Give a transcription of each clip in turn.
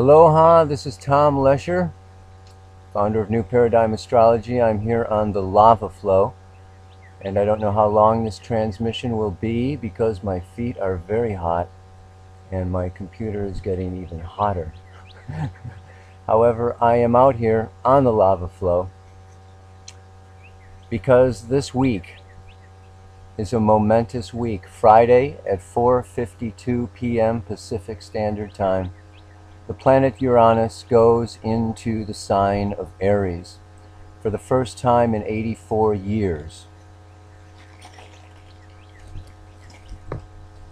Aloha, this is Tom Lesher, founder of New Paradigm Astrology. I'm here on the lava flow, and I don't know how long this transmission will be because my feet are very hot and my computer is getting even hotter. However, I am out here on the lava flow because this week is a momentous week. Friday at 4:52 p.m. Pacific Standard Time, the planet Uranus goes into the sign of Aries for the first time in 84 years.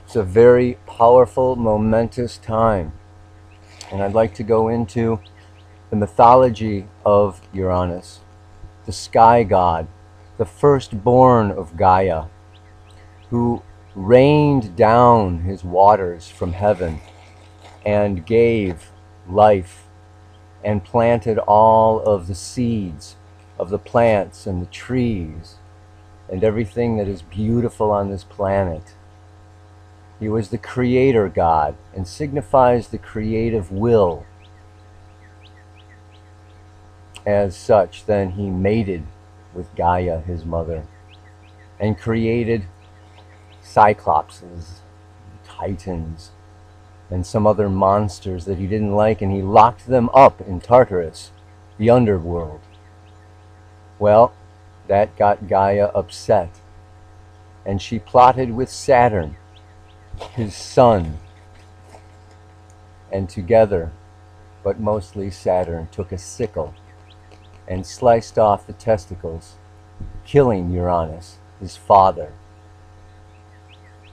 It's a very powerful, momentous time. And I'd like to go into the mythology of Uranus, the sky god, the firstborn of Gaia, who rained down his waters from heaven and gave life and planted all of the seeds of the plants and the trees and everything that is beautiful on this planet. He was the creator god and signifies the creative will. As such, then he mated with Gaia, his mother, and created cyclopses, titans, and some other monsters that he didn't like, and he locked them up in Tartarus, the underworld. Well, that got Gaia upset, and she plotted with Saturn, his son, and together, but mostly Saturn, took a sickle and sliced off the testicles, killing Uranus, his father.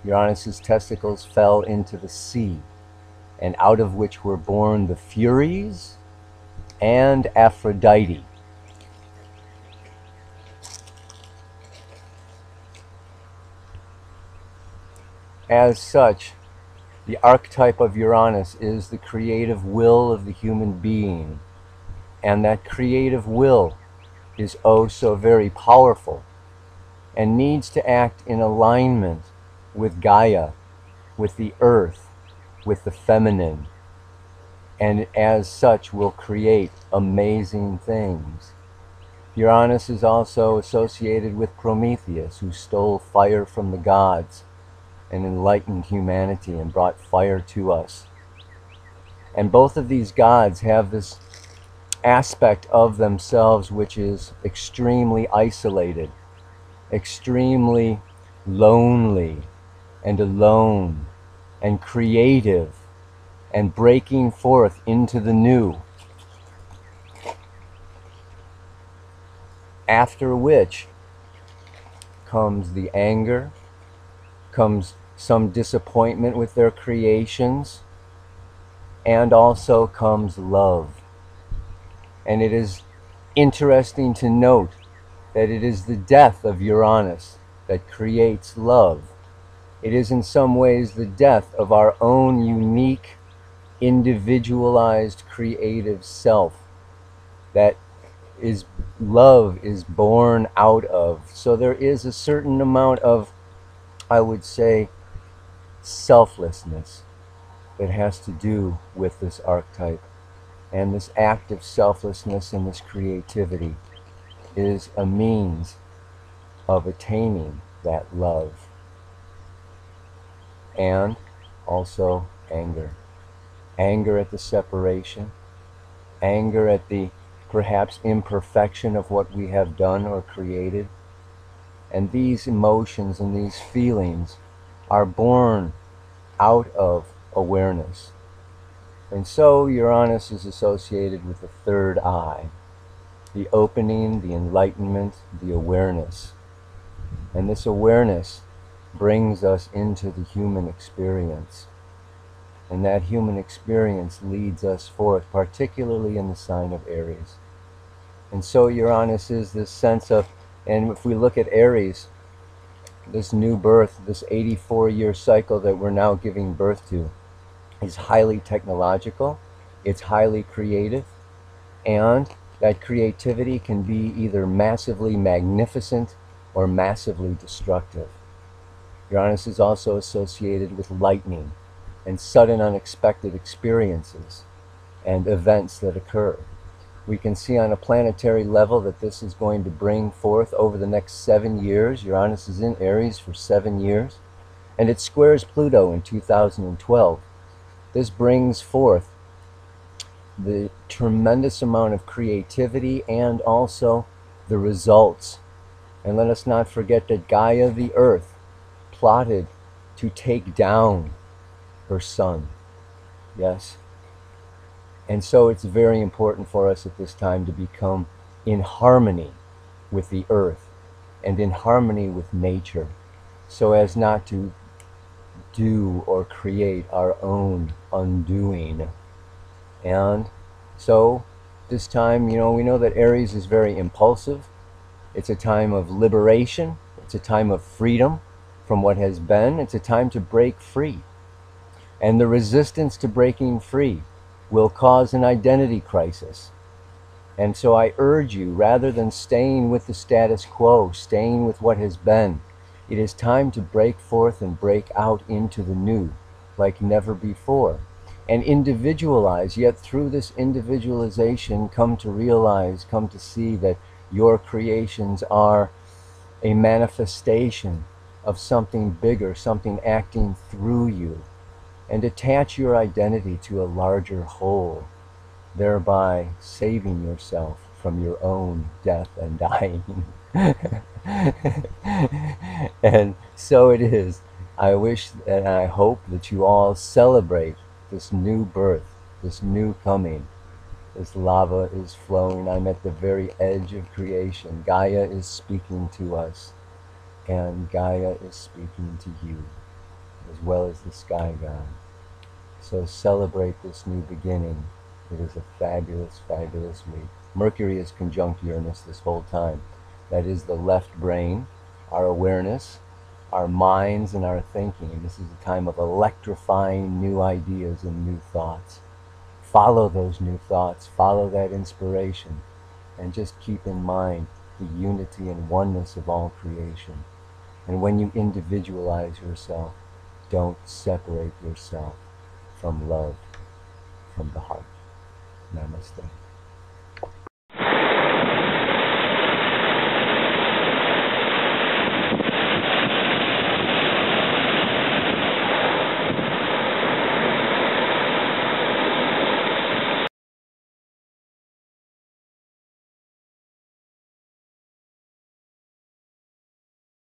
Uranus's testicles fell into the sea, and out of which were born the Furies and Aphrodite. As such, the archetype of Uranus is the creative will of the human being, and that creative will is oh so very powerful and needs to act in alignment with Gaia, with the earth, with the feminine, and as such will create amazing things. Uranus is also associated with Prometheus, who stole fire from the gods and enlightened humanity and brought fire to us. And both of these gods have this aspect of themselves which is extremely isolated, extremely lonely and alone, and creative, and breaking forth into the new. After which comes the anger, comes some disappointment with their creations, and also comes love. And it is interesting to note that it is the death of Uranus that creates love. It is in some ways the death of our own unique, individualized, creative self that is love is born out of. So there is a certain amount of, I would say, selflessness that has to do with this archetype. And this act of selflessness and this creativity is a means of attaining that love. And also anger. Anger at the separation, anger at the perhaps imperfection of what we have done or created. And these emotions and these feelings are born out of awareness. And so Uranus is associated with the third eye, the opening, the enlightenment, the awareness. And this awareness brings us into the human experience. And that human experience leads us forth, particularly in the sign of Aries. And so Uranus is this sense of, and if we look at Aries, this new birth, this 84-year cycle that we're now giving birth to, is highly technological, it's highly creative, and that creativity can be either massively magnificent or massively destructive. Uranus is also associated with lightning and sudden unexpected experiences. and events that occur. We can see on a planetary level that this is going to bring forth over the next 7 years. Uranus is in Aries for 7 years, and it squares Pluto in 2012. This brings forth the tremendous amount of creativity and also the results. And let us not forget that Gaia, the earth, plotted to take down her son. Yes. And so it's very important for us at this time to become in harmony with the earth and in harmony with nature, so as not to do or create our own undoing. And so this time, we know that Aries is very impulsive. It's a time of liberation. It's a time of freedom from what has been. It's a time to break free. And the resistance to breaking free will cause an identity crisis. And so I urge you, rather than staying with the status quo, staying with what has been, it is time to break forth and break out into the new like never before. And individualize, yet through this individualization come to realize, come to see that your creations are a manifestation of something bigger, something acting through you. And attach your identity to a larger whole, thereby saving yourself from your own death and dying. And so it is. I wish and I hope that you all celebrate this new birth, this new coming. This lava is flowing. I'm at the very edge of creation. Gaia is speaking to us, and Gaia is speaking to you, as well as the sky god. So celebrate this new beginning. It is a fabulous, fabulous week. Mercury is conjunct Uranus this whole time. That is the left brain, our awareness, our minds, and our thinking. This is a time of electrifying new ideas and new thoughts. Follow those new thoughts, follow that inspiration, and just keep in mind the unity and oneness of all creation. And when you individualize yourself, don't separate yourself from love, from the heart. Namaste.